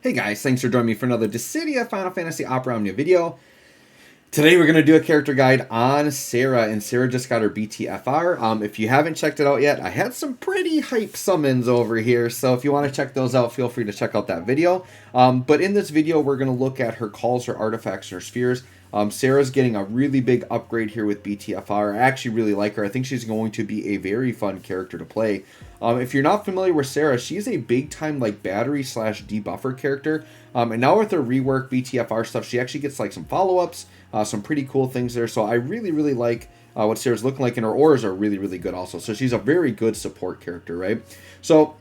Hey guys, thanks for joining me for another Dissidia Final Fantasy Opera Omnia video. Today we're going to do a character guide on Serah, and Serah just got her BTFR. If you haven't checked it out yet, I had some pretty hype summons over here, so if you want to check those out, feel free to check out that video. But in this video, we're going to look at her calls, her artifacts, her spheres. Serah's getting a really big upgrade here with BTFR. I actually really like her. I think she's going to be a very fun character to play. If you're not familiar with Serah, she's a big time like battery slash debuffer character. And now with her rework BTFR stuff, she actually gets like some follow-ups, some pretty cool things there. So I really like what Serah's looking like, and her auras are really good also. So she's a very good support character, right? So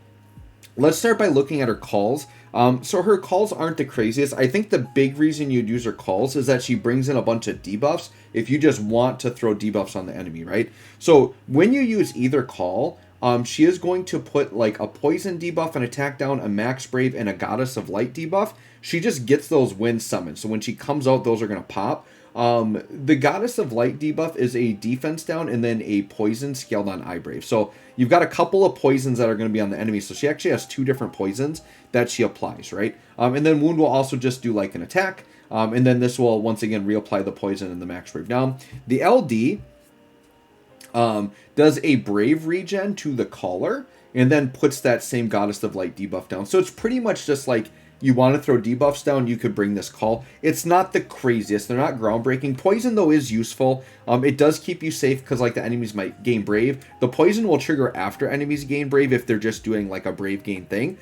let's start by looking at her calls. So her calls aren't the craziest. I think the big reason you'd use her calls is that she brings in a bunch of debuffs if you just want to throw debuffs on the enemy, right? So when you use either call, she is going to put like a poison debuff, an attack down, a max brave, and a goddess of light debuff. She just gets those wind summons. So when she comes out, those are going to pop. The goddess of light debuff is a defense down and then a poison scaled on eye brave. So you've got a couple of poisons that are going to be on the enemy. So she actually has two different poisons that she applies, right? And then wound will also just do like an attack. And then this will once again reapply the poison and the max brave down. The LD does a brave regen to the caller and then puts that same goddess of light debuff down. So it's pretty much just like you want to throw debuffs down, you could bring this call. It's not the craziest. They're not groundbreaking. Poison, though, is useful. It does keep you safe because, like, the enemies might gain Brave. The poison will trigger after enemies gain Brave if they're just doing, like, a Brave gain thing.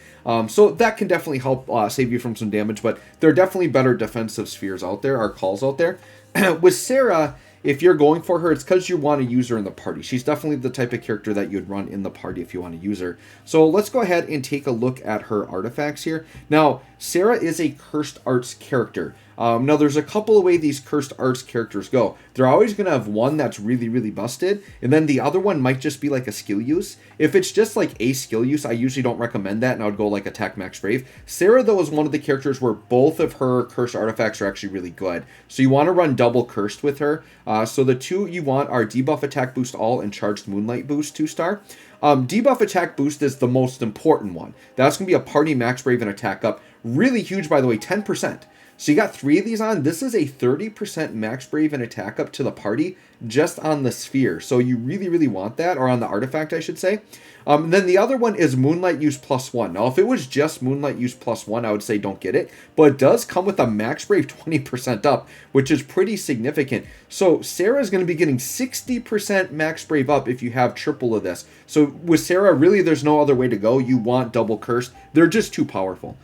So that can definitely help save you from some damage, but there are definitely better defensive spheres out there, or calls out there. With Serah, if you're going for her, it's because you want to use her in the party. She's definitely the type of character that you'd run in the party if you want to use her. So let's go ahead and take a look at her artifacts here. Now, Serah is a Cursed Arts character. Now, there's a couple of ways these Cursed Arts characters go. They're always going to have one that's really busted, and then the other one might just be like a skill use. If it's just like a skill use, I usually don't recommend that, and I would go like Attack Max Brave. Serah, though, is one of the characters where both of her Cursed Artifacts are actually really good. So you want to run double Cursed with her. So the two you want are Debuff Attack Boost All and Charged Moonlight Boost 2-star. Debuff Attack Boost is the most important one. That's going to be a party Max Brave and attack up. Really huge, by the way, 10%. So you got 3 of these on. This is a 30% max brave and attack up to the party just on the sphere. So you really want that, or on the artifact, I should say. Then the other one is Moonlight Use +1. Now, if it was just Moonlight Use +1, I would say don't get it. But it does come with a max brave 20% up, which is pretty significant. So Serah is going to be getting 60% max brave up if you have triple of this. So with Serah, really, there's no other way to go. You want double cursed. They're just too powerful.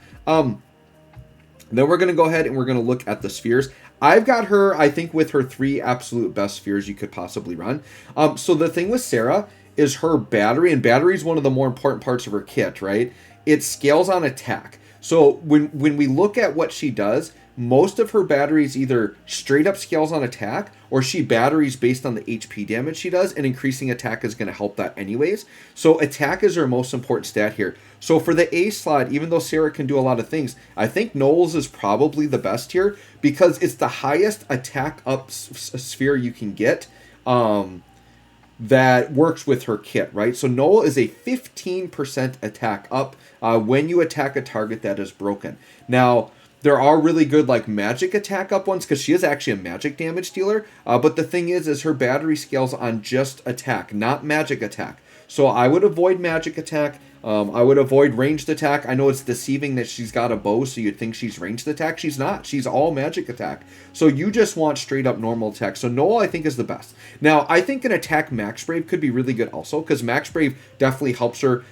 Then we're going to go ahead and we're going to look at the spheres. I've got her, I think, with her 3 absolute best spheres you could possibly run. So the thing with Serah is her battery, and battery is one of the more important parts of her kit, right? It scales on attack. So when we look at what she does, most of her batteries either straight up scales on attack, or she batteries based on the HP damage she does, and increasing attack is going to help that anyways. So attack is her most important stat here. So for the A slot, even though Serah can do a lot of things, I think Knowles is probably the best here because it's the highest attack up sphere you can get that works with her kit, right? So Noel is a 15% attack up when you attack a target that is broken. Now, there are really good like magic attack up ones because she is actually a magic damage dealer. But the thing is her battery scales on just attack, not magic attack. So I would avoid magic attack. I would avoid ranged attack. I know it's deceiving that she's got a bow, so you'd think she's ranged attack. She's not. She's all magic attack. So you just want straight up normal attack. So Noel, I think, is the best. Now, I think an attack Max Brave could be really good also, because Max Brave definitely helps her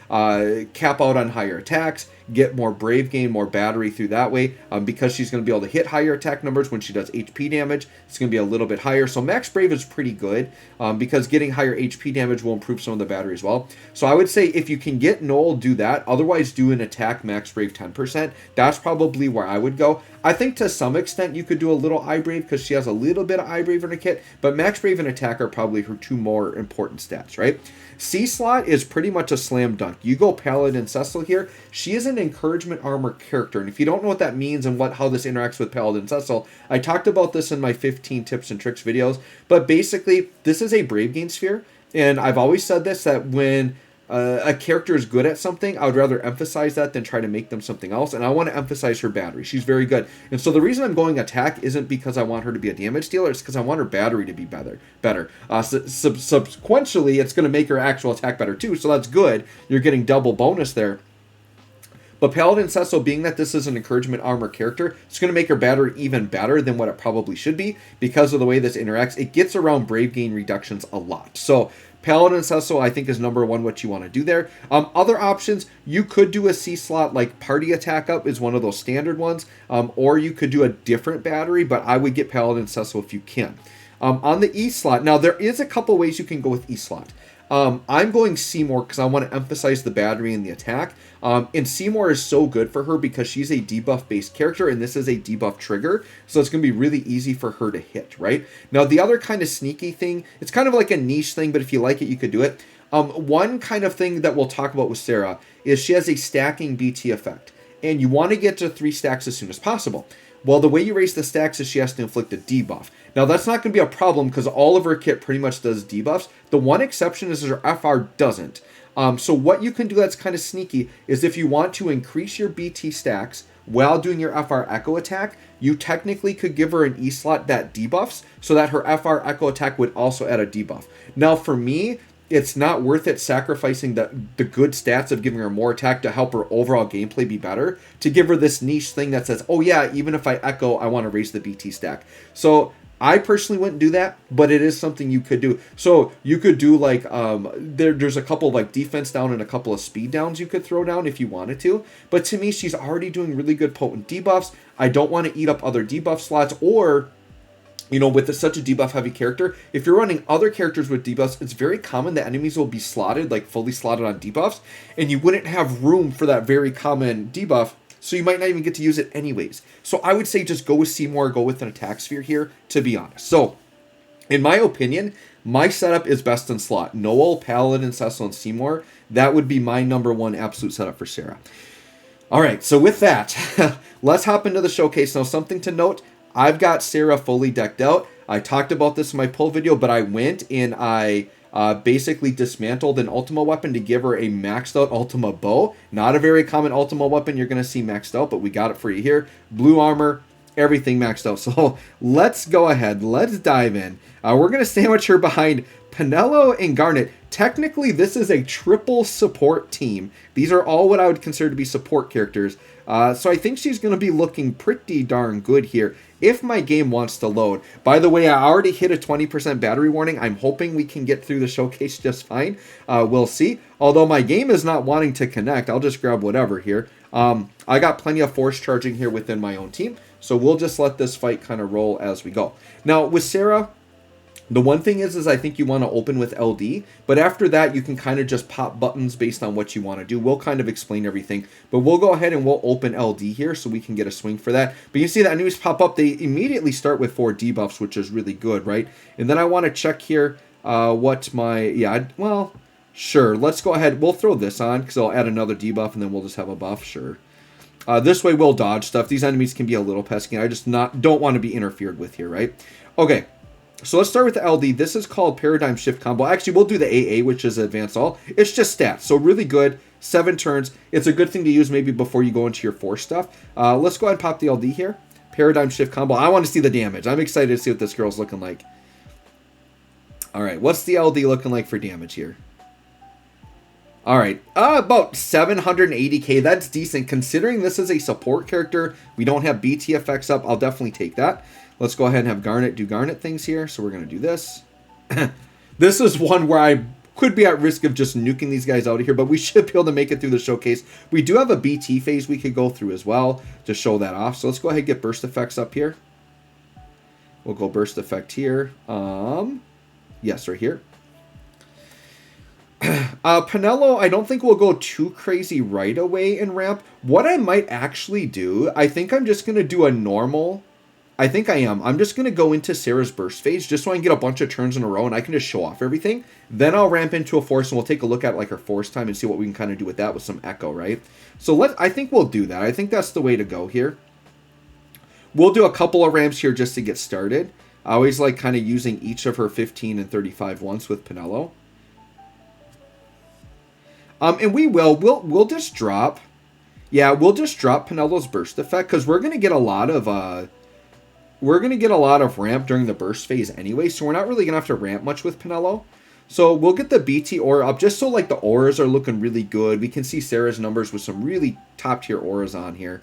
cap out on higher attacks, get more Brave gain, more battery through that way, because she's going to be able to hit higher attack numbers when she does HP damage. It's going to be a little bit higher. So Max Brave is pretty good because getting higher HP damage will improve some of the battery as well. So I would say if you can get Noel, do that. Otherwise, do an attack Max Brave 10%. That's probably where I would go. I think to some extent you could do a little Eye Brave because she has a little bit of Eye Brave in her kit, but Max Brave and attack are probably her 2 more important stats, right? C slot is pretty much a slam dunk. You go Paladin Cecil here. She is an encouragement armor character, and if you don't know what that means and how this interacts with Paladin Cecil, I talked about this in my 15 tips and tricks videos, but basically this is a Brave gain sphere, and I've always said this, that when a character is good at something, I would rather emphasize that than try to make them something else. And I want to emphasize her battery. She's very good. And so the reason I'm going attack isn't because I want her to be a damage dealer. It's because I want her battery to be better. Subsequently, it's going to make her actual attack better too. So that's good. You're getting double bonus there. But Paladin Cecil, being that this is an encouragement armor character, it's going to make her battery even better than what it probably should be because of the way this interacts. It gets around Brave gain reductions a lot. So Paladin Cecil, I think, is number one what you want to do there. Other options, you could do a C slot, like Party Attack Up is one of those standard ones, or you could do a different battery, but I would get Paladin Cecil if you can. On the E slot, now there is a couple ways you can go with E slot. I'm going Seymour because I want to emphasize the battery and the attack. And Seymour is so good for her because she's a debuff-based character, and this is a debuff trigger, so it's going to be really easy for her to hit, right? Now, the other kind of sneaky thing, it's kind of like a niche thing, but if you like it, you could do it. One kind of thing that we'll talk about with Serah is she has a stacking BT effect, and you want to get to 3 stacks as soon as possible. Well, the way you raise the stacks is she has to inflict a debuff. Now, that's not going to be a problem because all of her kit pretty much does debuffs. The one exception is her FR doesn't. So what you can do that's kind of sneaky is if you want to increase your BT stacks while doing your FR Echo attack, you technically could give her an E slot that debuffs so that her FR Echo attack would also add a debuff. Now, for me, it's not worth it sacrificing the good stats of giving her more attack to help her overall gameplay be better, to give her this niche thing that says, oh yeah, even if I echo, I want to raise the BT stack. So I personally wouldn't do that, but it is something you could do. So you could do like, there's a couple of like defense down and a couple of speed downs you could throw down if you wanted to. But to me, she's already doing really good potent debuffs. I don't want to eat up other debuff slots, or with such a debuff heavy character, if you're running other characters with debuffs, it's very common that enemies will be slotted, like fully slotted on debuffs, and you wouldn't have room for that very common debuff, so you might not even get to use it anyways. So I would say just go with Seymour, go with an attack sphere here, to be honest. So, in my opinion, my setup is best in slot. Noel, Paladin, Cecil, and Seymour. That would be my number one absolute setup for Serah. Alright, so with that, let's hop into the showcase. Now, something to note, I've got Serah fully decked out. I talked about this in my pull video, but I went and I basically dismantled an Ultima weapon to give her a maxed out Ultima bow. Not a very common Ultima weapon you're going to see maxed out, but we got it for you here. Blue armor, everything maxed out. So let's go ahead. Let's dive in. We're going to sandwich her behind Penelo and Garnet. Technically, this is a triple support team. These are all what I would consider to be support characters. So I think she's going to be looking pretty darn good here if my game wants to load. By the way, I already hit a 20% battery warning. I'm hoping we can get through the showcase just fine. We'll see. Although my game is not wanting to connect, I'll just grab whatever here. I got plenty of force charging here within my own team, so we'll just let this fight kind of roll as we go. Now, with Serah, the one thing is I think you want to open with LD, but after that, you can kind of just pop buttons based on what you want to do. We'll kind of explain everything, but we'll go ahead and we'll open LD here so we can get a swing for that. But you see that enemies pop up, they immediately start with 4 debuffs, which is really good, right? And then I want to check here what my, sure, let's go ahead. We'll throw this on because I'll add another debuff and then we'll just have a buff, sure. This way we'll dodge stuff. These enemies can be a little pesky. I just don't want to be interfered with here, right? Okay. So let's start with the LD. This is called Paradigm Shift Combo. Actually, we'll do the AA, which is Advanced All. It's just stats, so really good. 7 turns. It's a good thing to use maybe before you go into your force stuff. Let's go ahead and pop the LD here. Paradigm Shift Combo. I want to see the damage. I'm excited to see what this girl's looking like. All right, what's the LD looking like for damage here? All right, about 780k. That's decent. Considering this is a support character, we don't have BT effects up, I'll definitely take that. Let's go ahead and have Garnet do Garnet things here. So we're going to do this. This is one where I could be at risk of just nuking these guys out of here, but we should be able to make it through the showcase. We do have a BT phase we could go through as well to show that off. So let's go ahead and get burst effects up here. We'll go burst effect here. Yes, right here. Penelo, I don't think we'll go too crazy right away in ramp. What I might actually do, I think I'm just going to do a normal... I think I am. I'm just going to go into Serah's burst phase just so I can get a bunch of turns in a row and I can just show off everything. Then I'll ramp into a force and we'll take a look at like her force time and see what we can kind of do with that with some echo, right? So I think we'll do that. I think that's the way to go here. We'll do a couple of ramps here just to get started. I always like kind of using each of her 15 and 35 once with Penelo. And we'll just drop. Yeah, we'll just drop Penello's burst effect because we're gonna get a lot of ramp during the burst phase anyway, so we're not really gonna have to ramp much with Penello. So we'll get the BT aura up just so like the auras are looking really good. We can see Serah's numbers with some really top tier auras on here.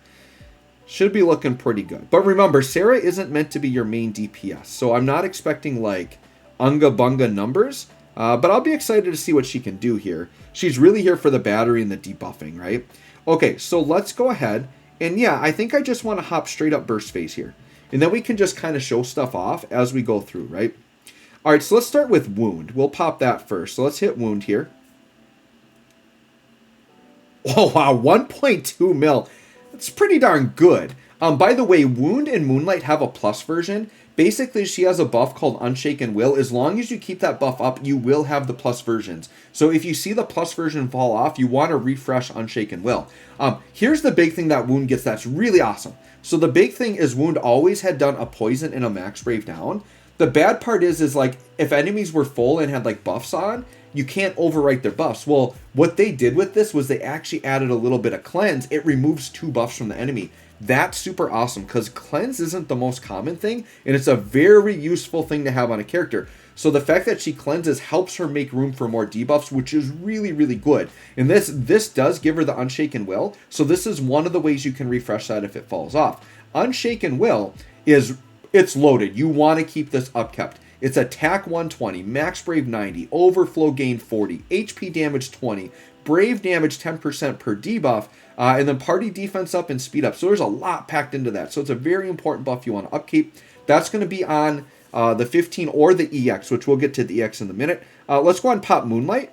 Should be looking pretty good. But remember, Serah isn't meant to be your main DPS, so I'm not expecting like unga bunga numbers. But I'll be excited to see what she can do here. She's really here for the battery and the debuffing, right? Okay, so let's go ahead. And yeah, I think I just want to hop straight up burst phase here. And then we can just kind of show stuff off as we go through, right? All right, so let's start with wound. We'll pop that first. So let's hit wound here. Oh, wow, 1.2 mil. That's pretty darn good. By the way, Wound and Moonlight have a plus version. Basically, she has a buff called Unshaken Will. As long as you keep that buff up, you will have the plus versions. So if you see the plus version fall off, you want to refresh Unshaken Will. Here's the big thing that Wound gets that's really awesome. So the big thing is Wound always had done a poison and a max brave down. The bad part is like if enemies were full and had like buffs on, you can't overwrite their buffs. Well, what they did with this was they actually added a little bit of cleanse. It removes 2 buffs from the enemy. That's super awesome because cleanse isn't the most common thing, and it's a very useful thing to have on a character. So the fact that she cleanses helps her make room for more debuffs, which is really, really good. And this does give her the Unshaken Will, so this is one of the ways you can refresh that if it falls off. Unshaken Will it's loaded. You want to keep this upkept. It's attack 120, max brave 90, overflow gain 40, HP damage 20, brave damage 10% per debuff, and then party defense up and speed up. So there's a lot packed into that. So it's a very important buff you want to upkeep. That's going to be on the 15 or the EX, which we'll get to the EX in a minute. Let's go ahead and pop Moonlight.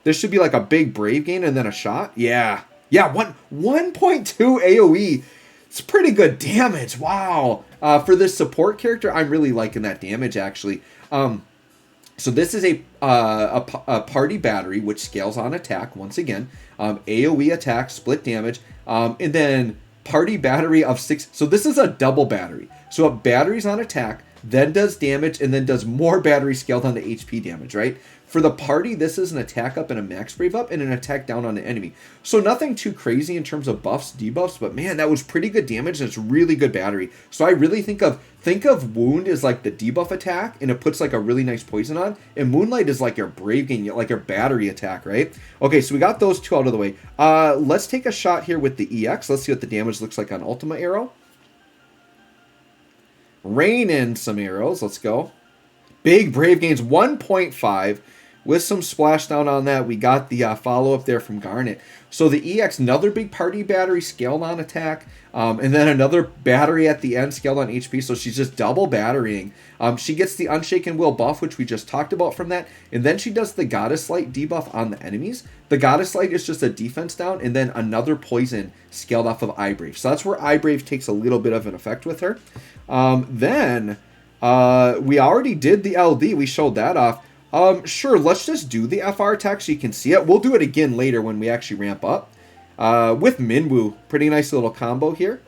This should be like a big brave gain and then a shot. Yeah, 1.2 AoE. It's pretty good damage. Wow. For this support character, I'm really liking that damage, actually. So this is a party battery, which scales on attack, once again. AoE attack, split damage, and then party battery of 6. So this is a double battery. So it batteries on attack, then does damage, and then does more battery scaled on the HP damage, right? For the party, this is an attack up and a max brave up and an attack down on the enemy. So nothing too crazy in terms of buffs, debuffs, but man, that was pretty good damage and it's really good battery. So I really think of Wound as like the debuff attack and it puts like a really nice poison on, and Moonlight is like your brave gain, like your battery attack, right? Okay, so we got those 2 out of the way. Let's take a shot here with the EX. Let's see what the damage looks like on Ultima Arrow. Rain in some arrows. Let's go. Big brave gains, 1.5. With some splashdown on that, we got the follow-up there from Garnet. So the EX, another big party battery scaled on attack, and then another battery at the end scaled on HP, so she's just double batterying. She gets the Unshaken Will buff, which we just talked about from that, and then she does the Goddess Light debuff on the enemies. The Goddess Light is just a defense down, and then another poison scaled off of Eye Brave. So that's where Eye Brave takes a little bit of an effect with her. Then we already did the LD, we showed that off. Sure, let's just do the FR attack so you can see it. We'll do it again later when we actually ramp up. With Minwoo, pretty nice little combo here.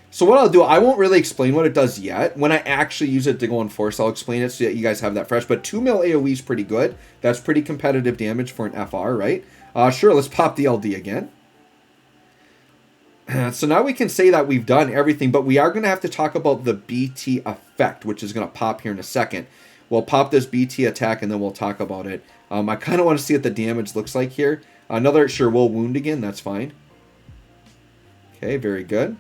So what I'll do, I won't really explain what it does yet. When I actually use it to go in Force, I'll explain it so that you guys have that fresh. But 2 mil AoE is pretty good. That's pretty competitive damage for an FR, right? Sure, let's pop the LD again. So now we can say that we've done everything, but we are going to have to talk about the BT effect, which is going to pop here in a second. We'll pop this BT attack, and then we'll talk about it. I kind of want to see what the damage looks like here. Sure, we'll wound again. That's fine. Okay, very good.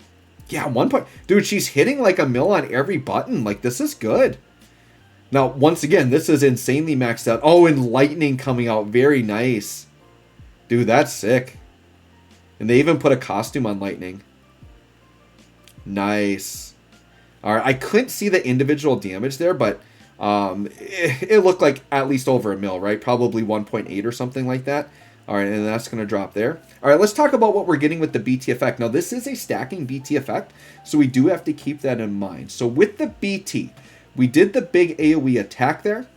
Yeah, 1 point. Dude, she's hitting like a mil on every button. Like, this is good. Now, once again, this is insanely maxed out. Oh, and lightning coming out. Very nice. Dude, that's sick. And they even put a costume on Lightning. Nice. All right, I couldn't see the individual damage there, but it looked like at least over a mil, right? Probably 1.8 or something like that. All right, and that's going to drop there. All right, let's talk about what we're getting with the BT effect. Now, this is a stacking BT effect, so we do have to keep that in mind. So with the BT, we did the big AoE attack there.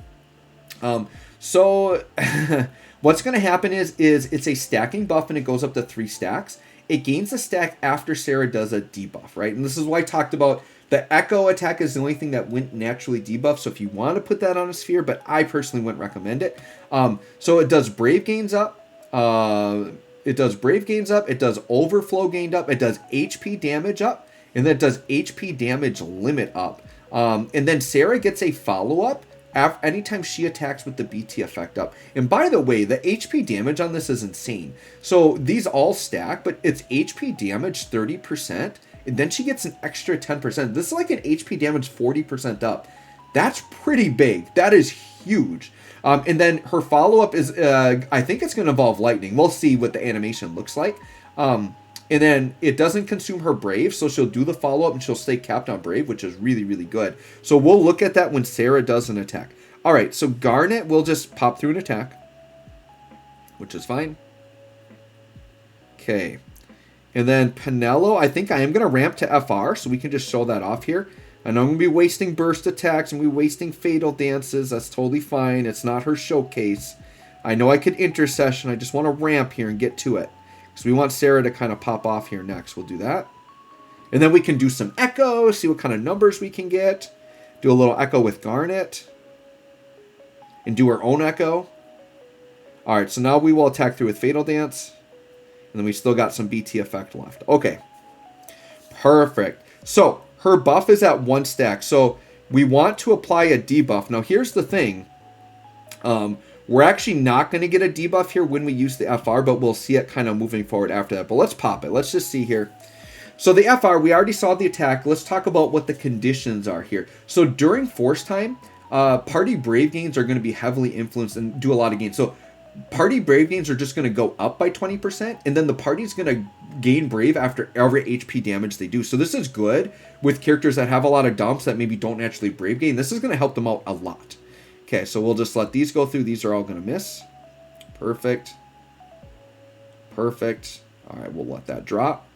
What's going to happen is it's a stacking buff and it goes up to 3 stacks. It gains a stack after Serah does a debuff, right? And this is why I talked about The Echo attack is the only thing that wouldn't naturally debuff, so if you want to put that on a sphere, but I personally wouldn't recommend it. So it does Brave gains up. It does Brave gains up. It does Overflow gained up. It does HP damage up. And then it does HP damage limit up. And then Serah gets a follow-up anytime she attacks with the BT effect up. And by the way, the HP damage on this is insane. So these all stack, but it's HP damage 30%. And then she gets an extra 10%. This is like an HP damage 40% up. That's pretty big. That is huge. And then her follow-up is, I think it's going to involve lightning. We'll see what the animation looks like. And then it doesn't consume her Brave, so she'll do the follow-up and she'll stay capped on Brave, which is really, really good. So we'll look at that when Serah does an attack. All right, so Garnet will just pop through an attack, which is fine. Okay. And then Penelo, I think I am going to ramp to FR, so we can just show that off here. I know I'm going to be wasting burst attacks and we're wasting fatal dances. That's totally fine. It's not her showcase. I know I could intercession. I just want to ramp here and get to it. So we want Serah to kind of pop off here next. We'll do that. And then we can do some Echo, see what kind of numbers we can get. Do a little Echo with Garnet. And do our own Echo. Alright, so now we will attack through with Fatal Dance. And then we still got some BT effect left. Okay. Perfect. So, her buff is at 1 stack. So, we want to apply a debuff. Now, here's the thing. We're actually not going to get a debuff here when we use the FR, but we'll see it kind of moving forward after that. But let's pop it. Let's just see here. So the FR, we already saw the attack. Let's talk about what the conditions are here. So during Force Time, Party Brave gains are going to be heavily influenced and do a lot of gains. So Party Brave gains are just going to go up by 20%, and then the party's going to gain Brave after every HP damage they do. So this is good with characters that have a lot of dumps that maybe don't naturally Brave gain. This is going to help them out a lot. Okay, so we'll just let these go through. These are all going to miss. Perfect. Perfect. All right, we'll let that drop.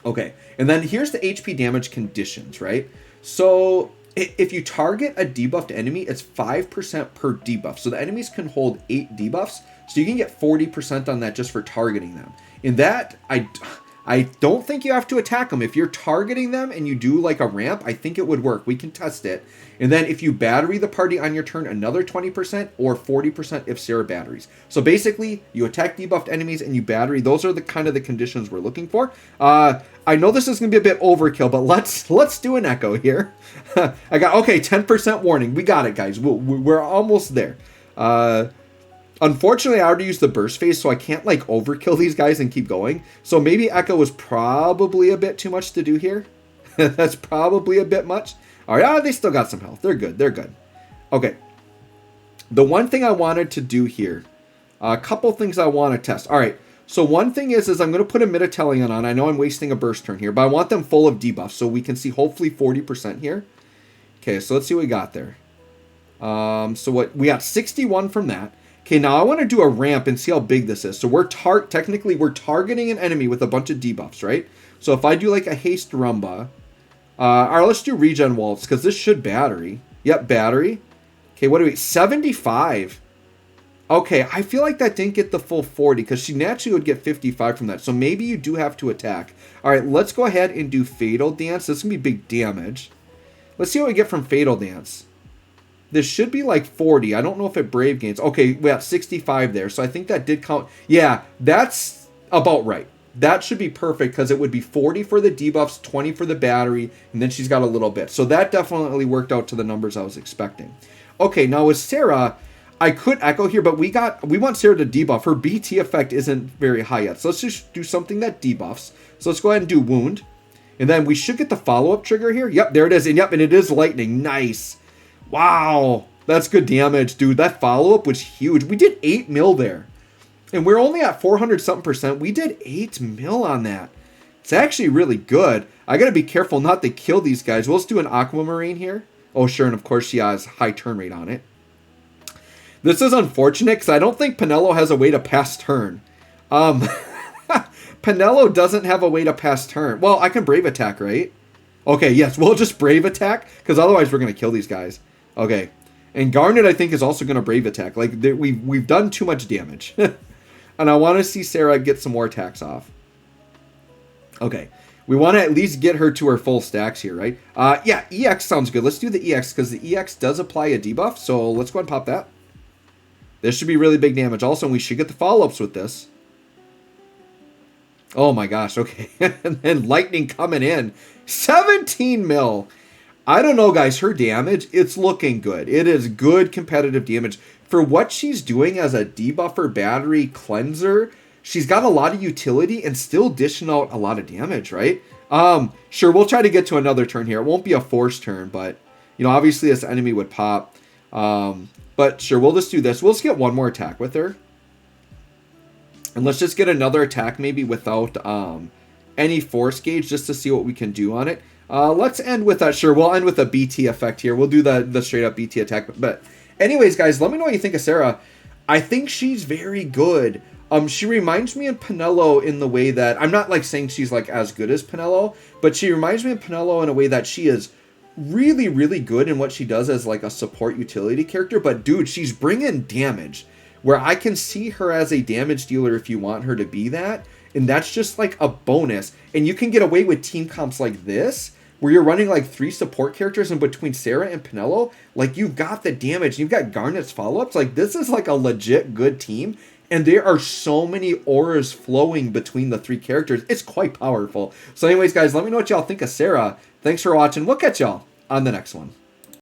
Okay, and then here's the HP damage conditions, right? So if you target a debuffed enemy, it's 5% per debuff. So the enemies can hold 8 debuffs, so you can get 40% on that just for targeting them. In that, I don't think you have to attack them. If you're targeting them and you do like a ramp, I think it would work. We can test it. And then if you battery the party on your turn, another 20% or 40% if Serah batteries. So basically, you attack debuffed enemies and you battery. Those are the kind of the conditions we're looking for. I know this is going to be a bit overkill, but let's do an Echo here. I got, okay, 10% warning. We got it, guys. We're almost there. Unfortunately, I already used the burst phase, so I can't like overkill these guys and keep going. So maybe Echo was probably a bit too much to do here. That's probably a bit much. All right, they still got some health. They're good. They're good. Okay. The one thing I wanted to do here, a couple things I want to test. All right. So one thing is I'm going to put a Miditelion on. I know I'm wasting a burst turn here, but I want them full of debuffs so we can see hopefully 40% here. Okay, so let's see what we got there. So what we got 61 from that. Okay, now I want to do a ramp and see how big this is. So technically we're targeting an enemy with a bunch of debuffs, right? So if I do like a haste rumba, all right, let's do regen waltz because this should battery. Yep, battery. Okay, what do we? 75. Okay, I feel like that didn't get the full 40 because she naturally would get 55 from that. So maybe you do have to attack. All right, let's go ahead and do Fatal Dance. This is going to be big damage. Let's see what we get from Fatal Dance. This should be like 40. I don't know if it Brave gains. Okay, we got 65 there. So I think that did count. Yeah, that's about right. That should be perfect because it would be 40 for the debuffs, 20 for the battery, and then she's got a little bit. So that definitely worked out to the numbers I was expecting. Okay, now with Serah, I could Echo here, but we want Serah to debuff. Her BT effect isn't very high yet. So let's just do something that debuffs. So let's go ahead and do Wound. And then we should get the follow-up trigger here. Yep, there it is. And yep, and it is lightning. Nice. Wow. That's good damage, dude. That follow-up was huge. We did 8 mil there. And we're only at 400-something%. We did 8 mil on that. It's actually really good. I got to be careful not to kill these guys. We'll just do an Aquamarine here. Oh, sure. And of course, she has high turn rate on it. This is unfortunate because I don't think Penelo has a way to pass turn. Penelo doesn't have a way to pass turn. Well, I can Brave Attack, right? Okay, yes. We'll just Brave Attack because otherwise we're going to kill these guys. Okay. And Garnet, I think, is also going to Brave Attack. Like, we've done too much damage. And I want to see Serah get some more attacks off. Okay. We want to at least get her to her full stacks here, right? Yeah, EX sounds good. Let's do the EX because the EX does apply a debuff. So let's go ahead and pop that. This should be really big damage. Also, we should get the follow-ups with this. Oh my gosh, okay. And then lightning coming in. 17 mil. I don't know, guys. Her damage, it's looking good. It is good competitive damage. For what she's doing as a debuffer battery cleanser, she's got a lot of utility and still dishing out a lot of damage, right? Sure, we'll try to get to another turn here. It won't be a forced turn, but, you know, obviously this enemy would pop. But sure, we'll just do this. We'll just get one more attack with her. And let's just get another attack maybe without any force gauge just to see what we can do on it. Let's end with that. Sure, we'll end with a BT effect here. We'll do the straight up BT attack. But anyways, guys, let me know what you think of Serah. I think she's very good. She reminds me of Penelo in the way that, I'm not like saying she's like as good as Penelo, but she reminds me of Penelo in a way that she is really, really good in what she does as like a support utility character. But dude, she's bringing damage where I can see her as a damage dealer if you want her to be that. And that's just like a bonus. And you can get away with team comps like this, where you're running like 3 support characters in between Serah and Penelo. Like, you've got the damage. You've got Garnet's follow-ups. Like, this is like a legit good team. And there are so many auras flowing between the 3 characters. It's quite powerful. So anyways, guys, let me know what y'all think of Serah. Thanks for watching. We'll catch y'all on the next one.